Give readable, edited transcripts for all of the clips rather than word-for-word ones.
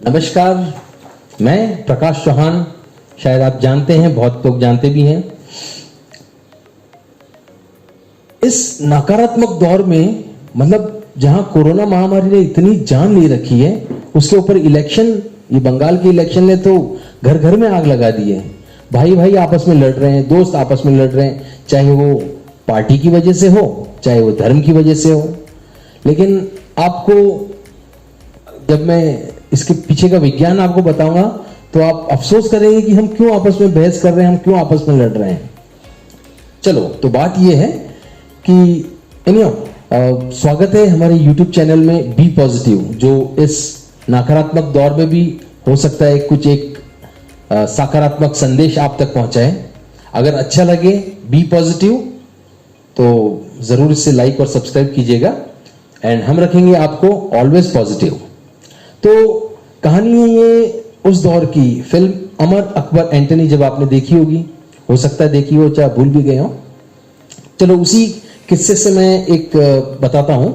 नमस्कार, मैं प्रकाश चौहान। शायद आप जानते हैं, बहुत लोग जानते भी हैं। इस नकारात्मक दौर में, मतलब जहां कोरोना महामारी ने इतनी जान ले रखी है, उसके ऊपर इलेक्शन, ये बंगाल के इलेक्शन ने तो घर घर में आग लगा दी है। भाई भाई आपस में लड़ रहे हैं, दोस्त आपस में लड़ रहे हैं, चाहे वो पार्टी की वजह से हो, चाहे वो धर्म की वजह से हो। लेकिन आपको जब मैं इसके पीछे का विज्ञान आपको बताऊंगा तो आप अफसोस करेंगे कि हम क्यों आपस में बहस कर रहे हैं, हम क्यों आपस में लड़ रहे हैं। चलो, तो बात यह है कि स्वागत है हमारे YouTube चैनल में बी पॉजिटिव, जो इस नकारात्मक दौर में भी हो सकता है कुछ एक सकारात्मक संदेश आप तक पहुंचाए। अगर अच्छा लगे बी पॉजिटिव तो जरूर इसे लाइक और सब्सक्राइब कीजिएगा, एंड हम रखेंगे आपको ऑलवेज पॉजिटिव। तो कहानी है ये उस दौर की। फिल्म अमर अकबर एंटनी जब आपने देखी होगी, हो सकता है देखी हो, चाहे भूल भी गए हो। चलो, उसी किस्से से मैं एक बताता हूं।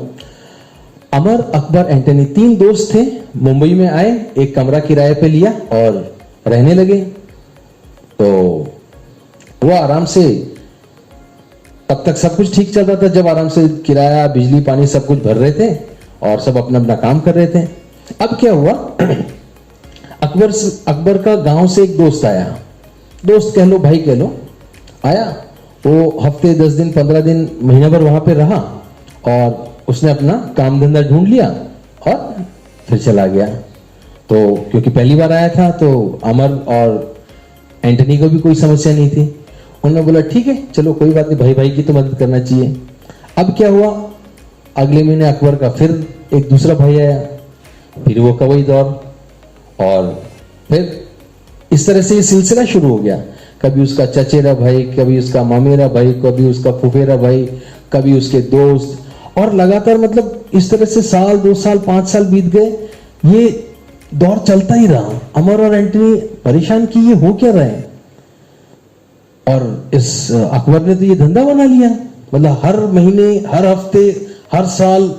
अमर अकबर एंटनी 3 दोस्त थे, मुंबई में आए, एक कमरा किराए पे लिया और रहने लगे। तो वो आराम से, तब तक सब कुछ ठीक चल रहा था जब आराम से किराया, बिजली, पानी सब कुछ भर रहे थे और सब अपना अपना काम कर रहे थे। अब क्या हुआ, अकबर का गांव से एक दोस्त आया, दोस्त कह लो, भाई कह लो, आया। वो हफ्ते 10 दिन 15 दिन महीना भर वहां पे रहा और उसने अपना काम धंधा ढूंढ लिया और फिर चला गया। तो क्योंकि पहली बार आया था तो अमर और एंटनी को भी कोई समस्या नहीं थी। उन्होंने बोला ठीक है, चलो कोई बात नहीं, भाई भाई की तो मदद करना चाहिए। अब क्या हुआ, अगले महीने अकबर का फिर एक दूसरा भाई आया, फिर वो का वही दौर, और फिर इस तरह से ये सिलसिला शुरू हो गया। कभी उसका चचेरा भाई, कभी उसका मामेरा भाई, कभी उसका फुफेरा भाई, कभी उसके दोस्त, और लगातार, मतलब इस तरह से साल, 2 साल, 5 साल बीत गए। ये दौर चलता ही रहा। अमर और एंटनी परेशान कि ये हो क्या रहा है। और इस अकबर ने तो ये धंधा बना लिया, मतलब हर महीने, हर हफ्ते, हर साल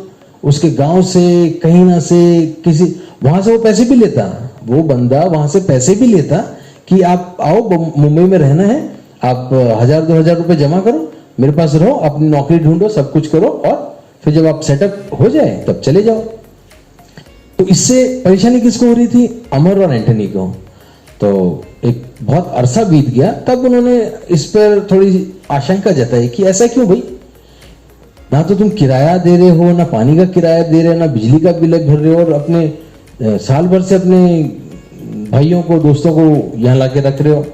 उसके गांव से, कहीं ना से, किसी, वहां से वो पैसे भी लेता, वो बंदा वहां से पैसे भी लेता कि आप आओ, मुंबई में रहना है, आप 1000-2000 रुपए जमा करो, मेरे पास रहो, अपनी नौकरी ढूंढो, सब कुछ करो, और फिर जब आप सेटअप हो जाए तब चले जाओ। तो इससे परेशानी किसको हो रही थी, अमर और एंटनी को। तो एक बहुत अरसा बीत गया, तब उन्होंने इस पर थोड़ी आशंका जताई कि ऐसा क्यों भाई, ना तो तुम किराया दे रहे हो, ना पानी का किराया दे रहे हो, ना बिजली का बिल भर रहे हो, और अपने साल भर से अपने भाइयों को, दोस्तों को यहां लाके रख रहे हो।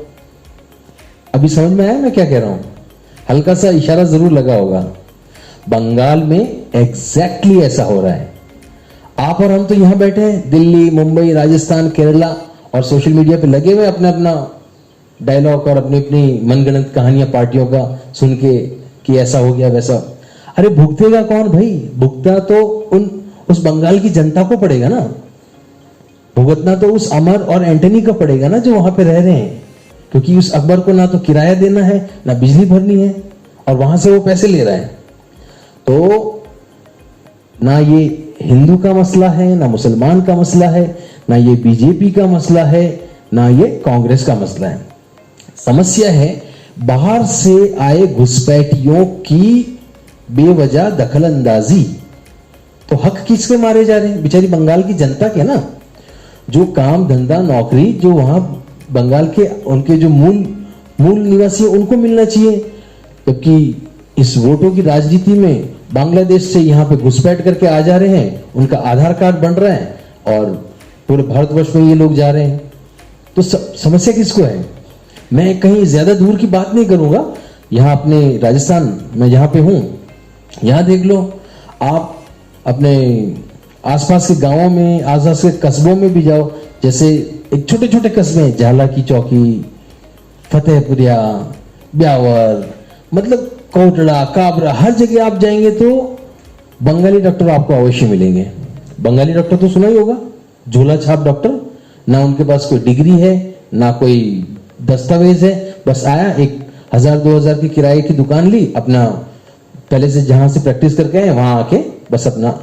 अभी समझ में आया मैं क्या कह रहा हूं? हल्का सा इशारा जरूर लगा होगा। बंगाल में एग्जैक्टली ऐसा हो रहा है। आप और हम तो यहां बैठे हैं, दिल्ली, मुंबई, राजस्थान, केरला, और सोशल मीडिया पे लगे हुए अपना अपना डायलॉग और अपनी अपनी मनगढ़ंत कहानियां पार्टियों का सुन के कि ऐसा हो गया, वैसा। अरे भुगतेगा कौन भाई? भुगतना तो उस बंगाल की जनता को पड़ेगा ना, भुगतना तो उस अमर और एंटनी को पड़ेगा ना, जो वहां पे रह रहे हैं। क्योंकि उस अकबर को ना तो किराया देना है, ना बिजली भरनी है, और वहां से वो पैसे ले रहा है। तो ना ये हिंदू का मसला है, ना मुसलमान का मसला है, ना ये बीजेपी का मसला है, ना ये कांग्रेस का मसला है। समस्या है बाहर से आए घुसपैठियों की बेवजह दखल अंदाजी। तो हक किसके मारे जा रहे हैं? बेचारी बंगाल की जनता के ना, जो काम धंधा, नौकरी, जो वहां बंगाल के उनके जो मूल निवासी है, उनको मिलना चाहिए। जबकि इस वोटों की राजनीति में बांग्लादेश से यहाँ पे घुसपैठ करके आ जा रहे हैं, उनका आधार कार्ड बन रहा है और पूरे भारतवर्ष में ये लोग जा रहे हैं। तो समस्या किसको है? मैं कहीं ज्यादा दूर की बात नहीं करूंगा, यहाँ अपने राजस्थान में जहां पे हूं, यहां देख लो आप, अपने आसपास के गांवों में, आसपास के कस्बों में भी जाओ, जैसे एक छोटे छोटे कस्बे, झाला की चौकी, फतेहपुरिया, ब्यावर, मतलब कोटड़ा, काबरा, हर जगह आप जाएंगे तो बंगाली डॉक्टर आपको अवश्य मिलेंगे। बंगाली डॉक्टर तो सुना ही होगा, झोला छाप डॉक्टर। ना उनके पास कोई डिग्री है, ना कोई दस्तावेज है, बस आया, एक 1000-2000 की किराए की दुकान ली, अपना पहले से जहां से प्रैक्टिस करके आए वहां आके बस अपना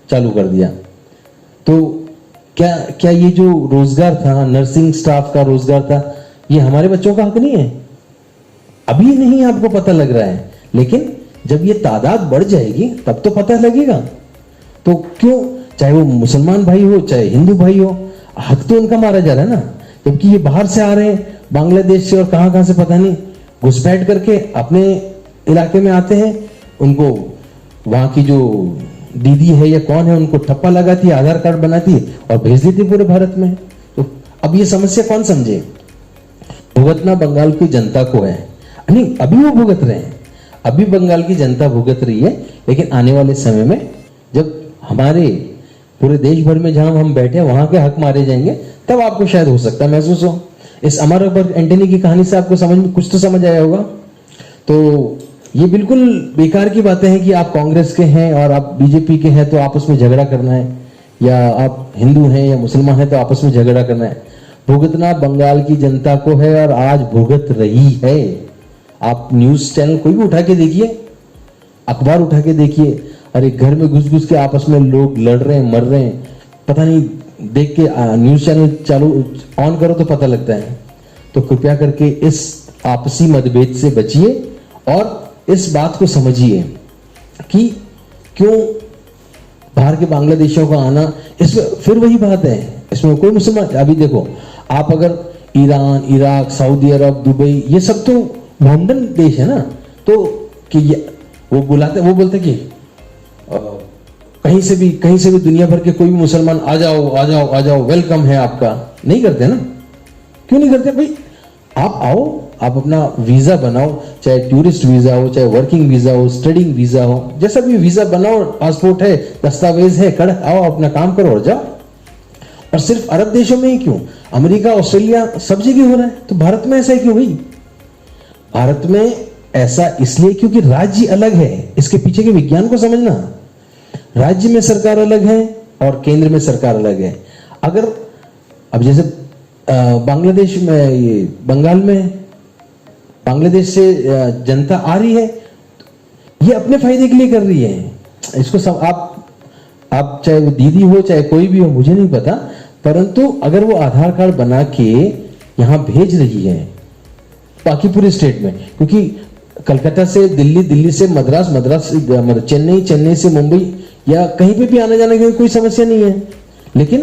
चालू कर दिया। तो क्या क्या ये जो रोजगार था, नर्सिंग स्टाफ का रोजगार था, ये हमारे बच्चों का हक नहीं है? अभी नहीं आपको पता लग रहा है, लेकिन जब ये तादाद बढ़ जाएगी तब तो पता लगेगा। तो क्यों, चाहे वो मुसलमान भाई हो चाहे हिंदू भाई हो, हक तो उनका मारा जा रहा है ना। जबकि ये बाहर से आ रहे हैं, बांग्लादेश से और कहां कहां से पता नहीं, घुसपैठ करके अपने इलाके में आते हैं, उनको वहां की जो दीदी है या कौन है उनको ठप्पा लगाती है, आधार कार्ड बनाती है और भेज देती है पूरे भारत में। तो अब ये समस्या कौन समझे? भुगतना बंगाल की जनता को है। नहीं, अभी वो भुगत रहे हैं, अभी बंगाल की जनता भुगत रही है, लेकिन आने वाले समय में जब हमारे पूरे देश भर में जहां हम बैठे वहां के हक मारे जाएंगे, तब आपको शायद हो सकता है महसूस हो। इस अमर अकबर एंटनी की कहानी से आपको समझ में कुछ तो समझ आया होगा। तो ये बिल्कुल बेकार की बातें हैं कि आप कांग्रेस के हैं और आप बीजेपी के हैं तो आपस में झगड़ा करना है, या आप हिंदू हैं या मुसलमान हैं तो आपस में झगड़ा करना है। भुगतना बंगाल की जनता को है और आज भुगत रही है। आप न्यूज चैनल कोई भी उठा के देखिए, अखबार उठा के देखिए, अरे घर में घुस घुस के आपस में लोग लड़ रहे हैं, मर रहे हैं, पता नहीं, देख के न्यूज चैनल चालू ऑन करो तो पता लगता है। तो कृपया करके इस आपसी मतभेद से बचिए और इस बात को समझिए कि क्यों बाहर के बांग्लादेशियों का आना, इसमें फिर वही बात है, इसमें कोई मुसलमान, अभी देखो आप अगर ईरान, इराक, सऊदी अरब, दुबई, ये सब तो मॉडर्न देश है ना, तो कि वो बोलते कि कहीं से भी दुनिया भर के कोई भी मुसलमान आ जाओ आ जाओ आ जाओ, वेलकम है आपका। नहीं करते ना, क्यों नहीं करते भाई? आप आओ, आप अपना वीजा बनाओ, चाहे टूरिस्ट वीजा हो, चाहे वर्किंग वीजा हो, स्टडिंग वीजा हो, जैसा भी वीजा बनाओ, पासपोर्ट है, दस्तावेज है, कड़क आओ, अपना काम करो और जाओ। और सिर्फ अरब देशों में ही क्यों, अमेरिका, ऑस्ट्रेलिया, सब जगह हो रहा है, तो भारत में ऐसा क्यों भाई? भारत में ऐसा इसलिए क्योंकि राज्य अलग है, इसके पीछे के विज्ञान को समझना। राज्य में सरकार अलग है और केंद्र में सरकार अलग है। अगर अब जैसे बांग्लादेश में, ये बंगाल में बांग्लादेश से जनता आ रही है, ये अपने फायदे के लिए कर रही है। इसको सब आप चाहे वो दीदी हो चाहे कोई भी हो, मुझे नहीं पता, परंतु अगर वो आधार कार्ड बना के यहां भेज रही है बाकी पूरे स्टेट में, क्योंकि कलकत्ता से दिल्ली, दिल्ली से मद्रास, मद्रास से चेन्नई, चेन्नई से मुंबई, या कहीं पे भी आने जाने की कोई समस्या नहीं है। लेकिन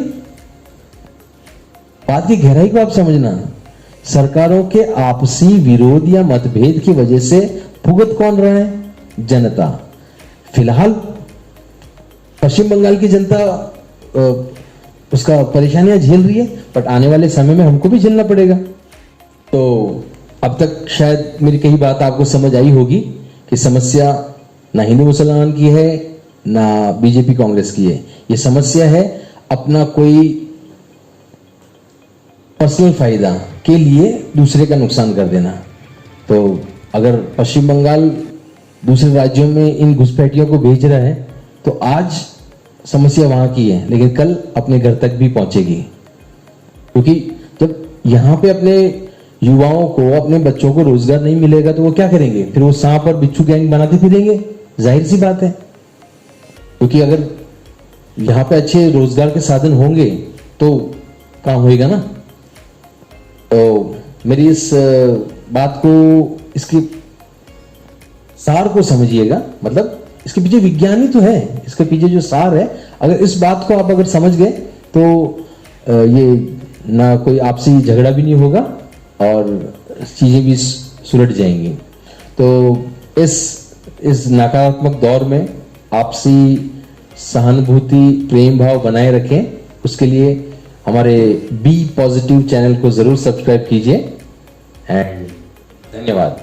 बात की गहराई को आप समझना, सरकारों के आपसी विरोध या मतभेद की वजह से भुगत कौन रहा है? जनता। फिलहाल पश्चिम बंगाल की जनता उसका परेशानियां झेल रही है, बट आने वाले समय में हमको भी झेलना पड़ेगा। तो अब तक शायद मेरी कई बात आपको समझ आई होगी कि समस्या ना हिंदू मुसलमान की है ना बीजेपी कांग्रेस की है। ये समस्या है अपना कोई पर्सनल फायदा के लिए दूसरे का नुकसान कर देना। तो अगर पश्चिम बंगाल दूसरे राज्यों में इन घुसपैठियों को भेज रहा है तो आज समस्या वहां की है, लेकिन कल अपने घर तक भी पहुंचेगी। क्योंकि जब यहां पे अपने युवाओं को, अपने बच्चों को रोजगार नहीं मिलेगा तो वो क्या करेंगे? फिर वो सांप और बिच्छू गैंग बनाते फिरेंगे, जाहिर सी बात है। क्योंकि अगर यहां पे अच्छे रोजगार के साधन होंगे तो काम होएगा ना। तो मेरी इस बात को, इसकी सार को समझिएगा, मतलब इसके पीछे विज्ञान ही तो है, इसके पीछे जो सार है, अगर इस बात को आप अगर समझ गए तो ये ना कोई आपसी झगड़ा भी नहीं होगा और चीजें भी सुलझ जाएंगी। तो इस नकारात्मक दौर में आपसी सहानुभूति, प्रेम भाव बनाए रखें, उसके लिए हमारे बी पॉजिटिव चैनल को जरूर सब्सक्राइब कीजिए। एंड धन्यवाद।